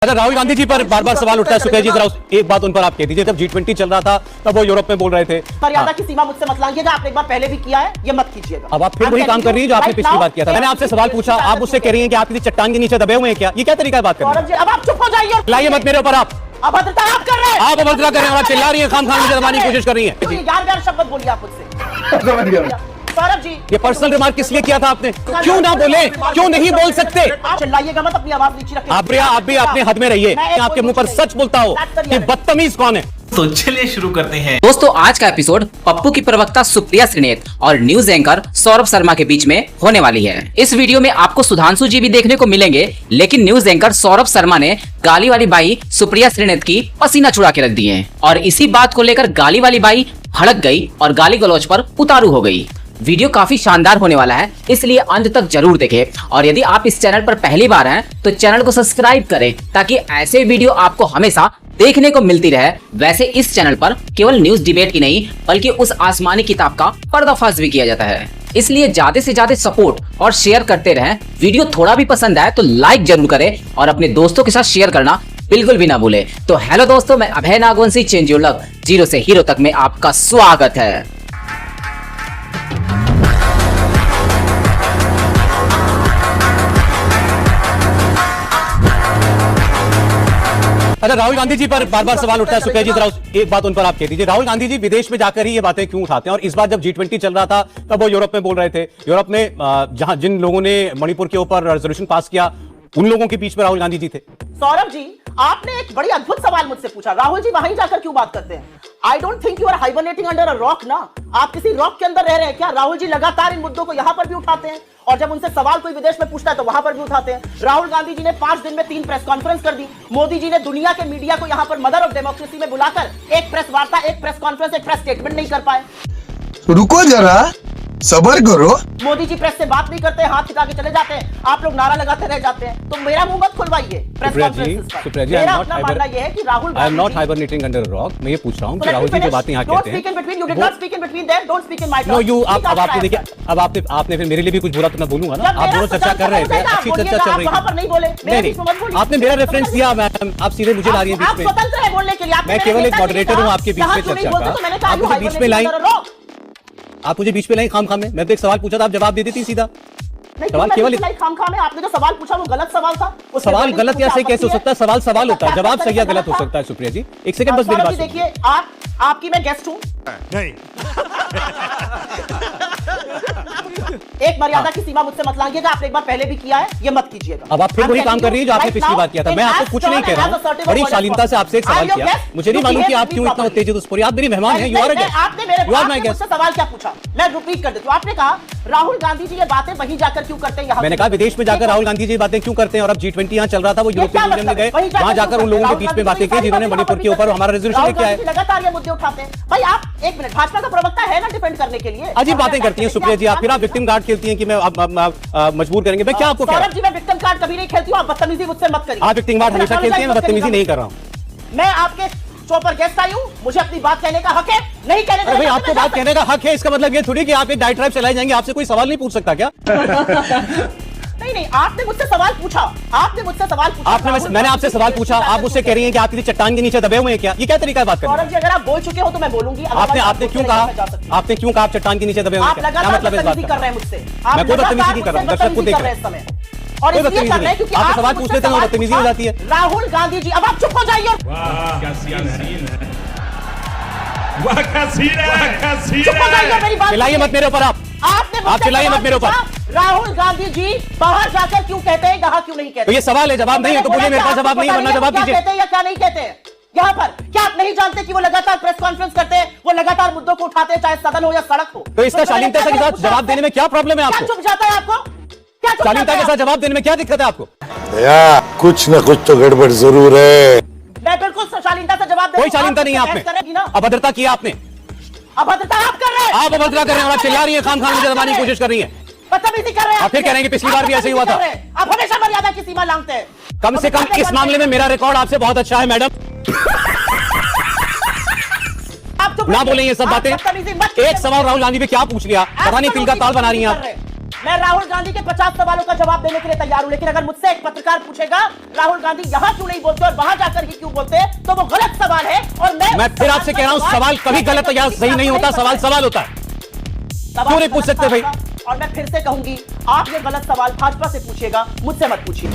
अच्छा, राहुल गांधी जी पर बार बार सवाल उठता है। सुप्रिया जी, जरा एक बात उन पर आप कह दीजिए। जब G20 चल रहा था तब वो यूरोप में बोल रहे थे मर्यादा की सीमा मुझसे मत लांघिएगा। आपने एक बार पहले भी किया है, ये मत कीजिएगा। अब आप फिर वही काम कर रही है जो आपने पिछली बार किया था। मैंने आपसे सवाल पूछा, आप मुझसे कह रही हैं कि आप किसी चट्टान के नीचे दबे हुए हैं क्या? ये क्या तरीका है बात करने का? अब आप चुप हो जाइए। लाइए मत मेरे ऊपर आप अभद्रता आप कर रहे हैं। आप अभद्रता कर रहे हैं और आप चिल्ला रही हैं, खाम-खाम मुझे दबाने की कोशिश कर रही हैं। यार शब्द बोलिए आप मुझसे। सौरभ जी, ये पर्सनल रिमार्क किस लिए किया था आपने? क्यों ना बोले, क्यों नहीं बोल सकते? आप चिल्लाइएगा मत, अपनी आवाज नीचे रखिए। आप भी अपने हद में रहिए। आपके मुंह पर सच बोलता हो कि बदतमीज कौन है। तो चलिए शुरू करते हैं। दोस्तों, आज का एपिसोड पप्पू की प्रवक्ता सुप्रिया श्रीनेत और न्यूज एंकर सौरभ शर्मा के बीच में होने वाली है। इस वीडियो में आपको सुधांशु जी भी देखने को मिलेंगे, लेकिन न्यूज एंकर सौरभ शर्मा ने गाली वाली बाई सुप्रिया श्रीनेत की पसीना छुड़ा के रख दी है और इसी बात को लेकर गाली वाली बाई भड़क गई और गाली गलौज पर उतारू हो गई। वीडियो काफी शानदार होने वाला है, इसलिए अंत तक जरूर देखें और यदि आप इस चैनल पर पहली बार हैं तो चैनल को सब्सक्राइब करें ताकि ऐसे वीडियो आपको हमेशा देखने को मिलती रहे। वैसे इस चैनल पर केवल न्यूज डिबेट की नहीं बल्कि उस आसमानी किताब का पर्दाफाश भी किया जाता है, इसलिए ज्यादा से ज्यादा सपोर्ट और शेयर करते रहें। वीडियो थोड़ा भी पसंद आए तो लाइक जरूर करें और अपने दोस्तों के साथ शेयर करना बिल्कुल भी ना भूले। तो हेलो दोस्तों, मैं Abhay Nagvanshi, change your luck zero से हीरो तक में आपका स्वागत है। अच्छा, राहुल गांधी जी पर बार बार सवाल उठता है। सुप्रिया जी, जरा एक बात उन पर आप कह दीजिए। राहुल गांधी जी विदेश में जाकर ही ये बातें क्यों उठाते हैं? और इस बार जब G20 चल रहा था तब वो यूरोप में बोल रहे थे। यूरोप में जहां जिन लोगों ने मणिपुर के ऊपर रेजोल्यूशन पास किया उन लोगों के बीच में राहुल गांधी जी थे। सौरभ जी, आपने एक बड़ी अद्भुत सवाल मुझसे पूछा। राहुल जी वहीं जाकर क्यों बात करते हैं? I don't think you are hibernating under a rock ना। आप किसी रॉक के अंदर रह रहे हैं क्या? राहुल जी लगातार इन मुद्दों को यहाँ पर भी उठाते हैं और जब उनसे सवाल कोई विदेश में पूछता है तो वहां पर भी उठाते हैं। राहुल गांधी जी ने 5 दिन में 3 प्रेस कॉन्फ्रेंस कर दी। मोदी जी ने दुनिया के मीडिया को यहाँ पर मदर ऑफ डेमोक्रेसी में बुलाकर एक प्रेस वार्ता, एक प्रेस कॉन्फ्रेंस, एक प्रेस स्टेटमेंट नहीं कर पाए। रुको जरा, सबर करो। मोदी जी प्रेस से बात नहीं करते, हाथ खिला के चले जाते हैं। आप लोग नारा लगाते रह जाते हैं। तो मेरा मुंह मत खुलवाइए प्रेस कॉन्फ्रेंस पर। मेरा अपना मानना यह है कि Rahul I am not hibernating under a rock. मैं ये पूछ रहा हूं कि राहुल जी जो बातें यहां कहते हैं, नो यू, अब आपने देखिए, अब आपने फिर मेरे लिए भी कुछ बोला तो मैं बोलूंगा ना। आप दोनों चर्चा कर रहे थे, अच्छी चर्चा चल रही वहां पर नहीं बोले। नहीं, आपने मेरा रेफरेंस दिया मैम, आप सीधे मुझे ला रही हैं बीच में। स्वतंत्र है बोलने के लिए। मैं केवल एक मॉडरेटर हूं आपके बीच में चर्चा का। आप मुझे बीच में लाई, आप मुझे बीच में लाई खाम-खाम में। मैं तो एक सवाल पूछा था, आप जवाब दे देती सीधा। सवाल केवल खाम-खाम है। आपने जो सवाल पूछा वो गलत सवाल था। सवाल गलत या सही कैसे हो सकता है? सवाल सवाल होता है, जवाब सही या गलत हो सकता है। सुप्रिया जी, एक सेकंड बस मेरी बात सुनिए। देखिए, आपकी मैं गेस्ट हूं नहीं। एक मर्यादा की सीमा मुझसे मत लांघिएगा। आपने एक बार पहले भी किया है, ये मत कीजिएगा। अब आप फिर वही काम कर रही है जो आपने पिछली बार किया था। मैं आपको कुछ नहीं कह रहा हूं, बड़ी शालीनता से आपसे एक सवाल किया। मुझे नहीं मालूम कि आप क्यों इतना उत्तेजित हो। आप मेरी मेहमान हैं, यू आर अ गेस्ट। आपने मेरे मुझसे सवाल क्या पूछा? मैं रिपीट कर देती हूं। आपने कहा राहुल गांधी जी ये बातें वहीं जाकर क्यों करते हैं? मैंने कहा विदेश में जाकर राहुल गांधी जी बातें क्यों करते हैं? और अब G20 यहाँ चल रहा था, वो यूरोपियन यूनियन में गए, वहां जाकर उन लोगों के बीच में बातें की जिन्होंने मणिपुर के ऊपर हमारा रेजोल्यूशन लेके आए। लगातार ये मुद्दे उठाते हैं। भाई आप एक मिनट, भाजपा का प्रवक्ता है ना डिफेंड करने के लिए। अजीब बातें करती हैं सुप्रिया जी आप। फिर आप विक्टिम कार्ड खेलती हैं कि मैं मजबूर करेंगे। मैं क्या आपको कह रहा हूं? जी, मैं विक्टिम कार्ड कभी नहीं खेलती हूं। आप बदतमीजी मुझसे मत करिए। आप विक्टिम कार्ड हमेशा खेलती हैं, मैं बदतमीजी नहीं कर रहा हूं। मैं आपके शो पर गेस्ट आई हूं, मुझे अपनी बात कहने का हक है। नहीं कहने का भाई, आपको बात कहने का हक है, इसका मतलब ये थोड़ी कि आप एक डायट्राइब चलाए जाएंगे, आपसे कोई सवाल नहीं पूछ सकता क्या? नहीं, आपने मुझसे सवाल पूछा। मैंने आपसे सवाल पूछा, आप मुझसे कह रही हैं कि आप किसी चट्टान के नीचे दबे हुए हैं क्या? ये क्या तरीका है बात करने का? सौरभ जी, अगर आप बोल चुके हो तो मैं बोलूंगी। आपने क्यों कहा आप चट्टान के नीचे दबे हुए हैं? क्या मतलब है इस बात का? कर रहे हैं मुझसे। मैं कोई बदतमीजी नहीं कर रहा हूं, दर्शक को देख रहे हैं। और इसलिए कर रहे हैं क्योंकि आप सवाल पूछ लेते हैं और बदतमीजी हो जाती है। राहुल गांधी जी, अब आप चुप हो जाइए। मेरी बात चिल्लाइए मत मेरे ऊपर, आप चिल्लाइए मत मेरे ऊपर। राहुल गांधी जी बाहर जाकर क्यों कहते हैं, यहाँ क्यों नहीं कहते? तो ये सवाल है, जवाब नहीं है तो बोलिए मेरे पास जवाब नहीं है, वरना जवाब दीजिए। कहते हैं या क्या नहीं कहते हैं यहाँ पर? क्या आप नहीं जानते कि वो लगातार प्रेस कॉन्फ्रेंस करते हैं, वो लगातार मुद्दों को उठाते हैं, चाहे सदन हो या सड़क हो? तो इसका शालीनता के साथ जवाब देने में क्या प्रॉब्लम है आपको? चुप जाता है आपको? क्या शालीनता के साथ जवाब देने में क्या दिक्कत है आपको? कुछ न कुछ तो गड़बड़ जरूर है। मैं बिल्कुल शालीनता से जवाब कोई शालीनता नहीं है आप में, अभद्रता किया आपने। अभद्रता आप कर रहे हैं। आप अभद्रता कर रहे हैं और आप चिल्ला रही हैं, खाम-खाम मुझे दबाने की कोशिश कर रही हैं। बदतमीजी कर रहे हैं। आप फिर कह रहे हैं कि पिछली बार भी ऐसे ही हुआ था। आप हमेशा मर्यादा की सीमा लांघते हैं। कम से कम इस मामले में मेरा रिकॉर्ड आपसे बहुत अच्छा है मैडम। ना बोलें ये सब बातें। एक सवाल राहुल गांधी पे क्या पूछ लिया, पता नहीं तिल का ताल बना रही हैं आप। मैं राहुल गांधी के 50 सवालों का जवाब देने के लिए तैयार हूं, लेकिन अगर मुझसे एक पत्रकार पूछेगा राहुल गांधी यहां क्यों नहीं बोलते और वहां जाकर ही क्यों बोलते, तो वो गलत सवाल है। और मैं फिर आपसे कह रहा हूं सवाल कभी गलत या सही नहीं होता, सवाल होता है। क्यों नहीं पूछ सकते भाई? और मैं फिर से कहूंगी, आप ये गलत सवाल भाजपा से पूछिएगा, मुझसे मत पूछिए।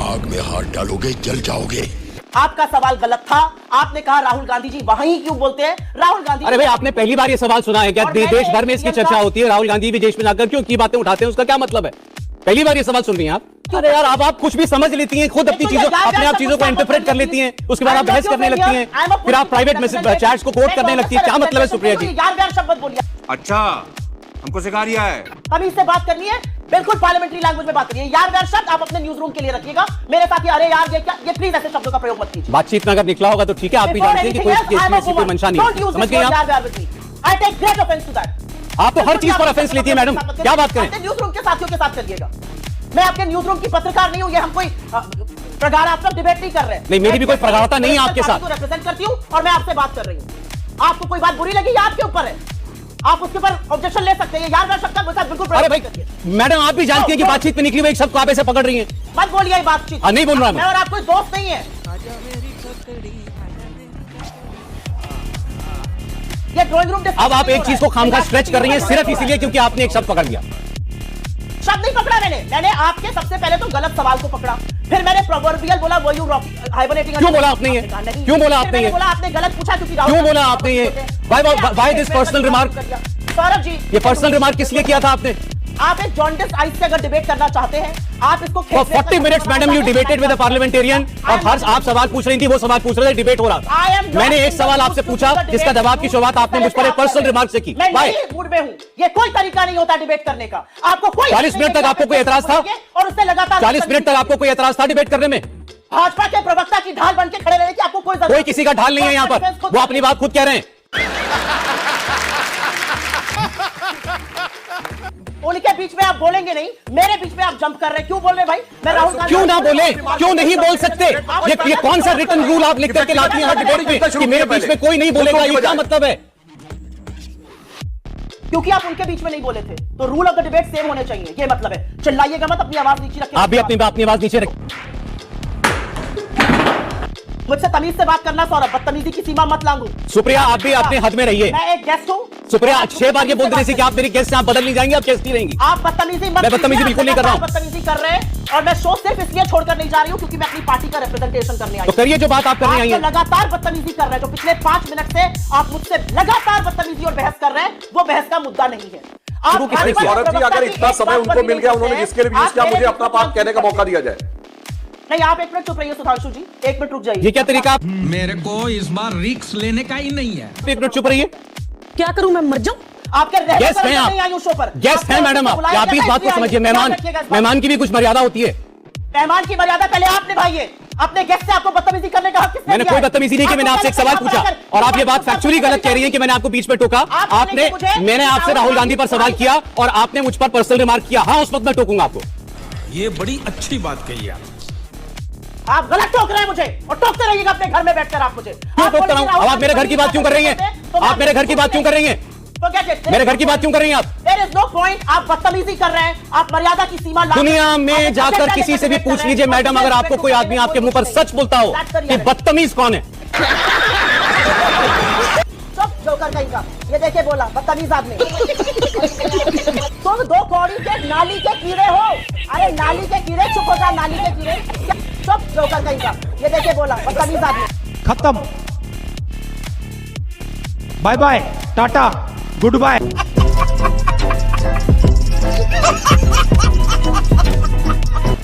आग में हाथ डालोगे जल जाओगे। आपका सवाल गलत था। आपने कहा राहुल गांधी जी वहां ही क्यों बोलते हैं। राहुल गांधी, अरे भाई आपने पहली बार ये सवाल सुना है क्या? देश भर में इसकी चर्चा होती है, राहुल गांधी विदेश में जाकर क्यों की बातें उठाते हैं, उसका क्या मतलब है? पहली बार ये सवाल सुन रही हैं आप? अरे यार आप कुछ भी समझ लेती हैं, खुद अपनी चीजों अपने आप चीजों को इंटरप्रेट कर लेती हैं, उसके बाद आप बहस करने लगती हैं, फिर आप प्राइवेट मैसेज चैट्स को कोट करने लगती है। क्या मतलब है सुप्रिया जी? यार शब्द बोलिए। अच्छा, हमको सिखा रिया है। तमीज से बात करनी है, बिल्कुल पार्लियामेंट्री लैंग्वेज में बात करिए। यार शब्द आप अपने न्यूज रूम के लिए रखिएगा, मेरे साथ ही अरे यार ये क्या, ये प्लीज ऐसे शब्दों का प्रयोग मत कीजिए। बातचीत में अगर निकला होगा तो ठीक है, आप भी जानते हैं कि कोई कोई मंशा नहीं है, समझ गए आप? I take great offence to that. आप तो हर चीज पर ऑफेंस लेती है मैडम, क्या बात करें? न्यूज रूम के साथियों के साथ करिएगा। मैं आपके न्यूज रूम की पत्रकार नहीं हूं, ये हम कोई प्रगाढ़ात्मक डिबेट नहीं कर रहे हैं। नहीं, मेरी भी कोई प्रगाढ़ता नहीं है आपके साथ। रिप्रेजेंट करती हूं और मैं आपसे बात कर रही हूं। आपको कोई बात बुरी लगी, ये आपके ऊपर है, आप उसके ऊपर ऑब्जेक्शन ले सकते हैं। यार शब्द का बिल्कुल। अरे भाई मैडम आप भी जानती हैं कि बातचीत में निकली हुई एक शब्द को आप ऐसे पकड़ रही हैं। मत बोलिए बातचीत। नहीं बोल रहा मैं, और आप कोई दोस्त नहीं है। ये ड्राइंग रूम। अब आप एक चीज को खामखा स्ट्रेच कर रही हैं सिर्फ इसीलिए क्योंकि आपने एक शब्द पकड़ लिया। शब्द नहीं पकड़ा मैंने आपके सबसे पहले तो गलत सवाल को पकड़ा, फिर मैंने प्रोवर्बियल बोला वो यू हाइबरनेटिंग। क्यों बोला आपने ये? क्यों बोला आपने ये? बोला आपने गलत पूछा क्योंकि क्यों बोला आपने ये? Why this personal remark? Saurabh ji, ये पर्सनल रिमार्क किस लिए किया था आपने? आप एक जॉन्डिस आइस से अगर डिबेट करना चाहते हैं, आप इसको For 40 minutes madam you debated with a parliamentarian, और हर आप सवाल पूछ रही थी, वो सवाल पूछ रहे थे, डिबेट हो रहा था। मैंने एक सवाल आपसे पूछा जिसका जवाब की शुरुआत आपने मुझ पर एक पर्सनल रिमार्क से की। मैं मूड में हूं, ये कोई तरीका नहीं होता डिबेट करने का। आपको कोई 40 मिनट तक आपको कोई एतराज था? और उससे लगातार 40 मिनट तक आपको कोई एतराज था डिबेट करने में? भाजपा के प्रवक्ता की ढाल बन के खड़े रहने की आपको कोई किसी का ढाल नहीं है यहाँ पर, वो अपनी बात खुद कह रहे हैं। उनके बीच में आप बोलेंगे नहीं, मेरे बीच में आप जंप कर रहे हैं। क्यों बोल रहे भाई? मैं राहुल गांधी क्यों ना बोले? क्यों नहीं बोल सकते? ये कौन सा रिटन रूल आप लिख करके लाती हैं डिबेट में कि मेरे बीच में कोई नहीं बोलेगा? ये क्या मतलब है? क्योंकि आप उनके बीच में नहीं बोले थे, तो rule of the debate same होने चाहिए, ये मतलब है। चिल्लाइएगा मत, अपनी आवाज नीचे रखिए। आप भी अपनी आवाज नीचे रख। मुझसे तमीज से बात करना सौरभ, बदतमीजी की सीमा मत लांघो। सुप्रिया आप भी अपने हद में रहिए। मैं एक गेस्ट हूं। सुप्रिया 6 बार ये बोल रही थी कि आप मेरी गेस्ट हैं, आप बदल नहीं जाएंगे, आप गेस्ट ही रहेंगी। आप बदतमीजी मत। मैं बदतमीजी बिल्कुल नहीं कर रहा हूं। बदतमीजी कर रहे हैं, और मैं शो सिर्फ इसलिए छोड़कर नहीं जा रही हूं क्योंकि मैं अपनी पार्टी का रिप्रेजेंटेशन करने आई हूं। तो करिए जो बात आप करने आई हैं। लगातार बदतमीजी कर रहे हैं, तो पिछले 5 मिनट से आप मुझसे लगातार बदतमीजी और बहस कर रहे हैं, वो बहस का मुद्दा नहीं है। सौरभ जी, अगर इतना समय उनको मिल गया, उन्होंने जिसके लिए यूज किया, मुझे अपना बात कहने का मौका दिया जाए। नहीं, आप एक मिनट चुप रहिए सुधांशु जी, एक मिनट रुक जाइए। ये क्या तरीका? मेरे को इस बार रिस्क लेने का ही नहीं है। एक मिनट चुप रहिए। क्या करूं मैं, मर जाऊं? आपके गेस्ट हैं आप, नहीं आई हूं शो पर। गेस्ट हैं मैडम आप भी इस बात को समझिए। मेहमान की भी कुछ मर्यादा होती है। मेहमान की मर्यादा पहले आप निभाइए। अपने गेस्ट से आपको बदतमीजी करने का हक किसने मैंने दिया कोई है? बदतमीजी नहीं की, मैंने आपसे एक सवाल पूछा और आप ये बात फैक्चुअली गलत कह रही हैं कि मैंने आपको बीच में टोका। मैंने आपसे राहुल गांधी पर सवाल किया और आपने मुझ पर पर्सनल रिमार्क किया। हाँ, उस वक्त मैं टोकूंगा आपको। ये बड़ी अच्छी बात कही आप गलत टोक रहे हैं मुझे, और टोकते रहिएगा अपने घर में बैठकर। आप मुझे क्यों टोकता रहा हूं? अब आप मेरे घर की बात क्यों कर रही हैं? आप मेरे घर की बात क्यों कर रही हैं? तो क्या कहते हैं? मेरे घर की बात क्यों कर रही हैं आप? There is no point, आप बदतमीजी कर रहे हैं, आप मर्यादा की सीमा दुनिया में जाकर किसी से भी पूछ लीजिए मैडम, अगर आपको कोई आदमी आपके मुंह पर सच बोलता हो कि बदतमीज कौन है। जोकर कहीं का, ये देखे बोला बदतमीज आदमी। तुम 2 कौड़ी के नाली के कीड़े हो। अरे नाली के कीड़े, चुप हो जा, नाली के कीड़े। चुप जोकर कहीं का, ये देखे बोला बदतमीज आदमी। खत्म, bye bye, tata, goodbye.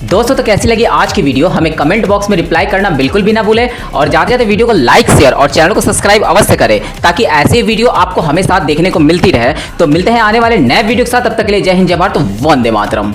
दोस्तों तो कैसी लगी आज की वीडियो, हमें कमेंट बॉक्स में रिप्लाई करना बिल्कुल भी ना भूलें और जाते जाते वीडियो को लाइक शेयर और चैनल को सब्सक्राइब अवश्य करें ताकि ऐसे वीडियो आपको हमेशा देखने को मिलती रहे। तो मिलते हैं आने वाले नए वीडियो के साथ, तब तक के लिए जय हिंद जय भारत, वंदे मातरम।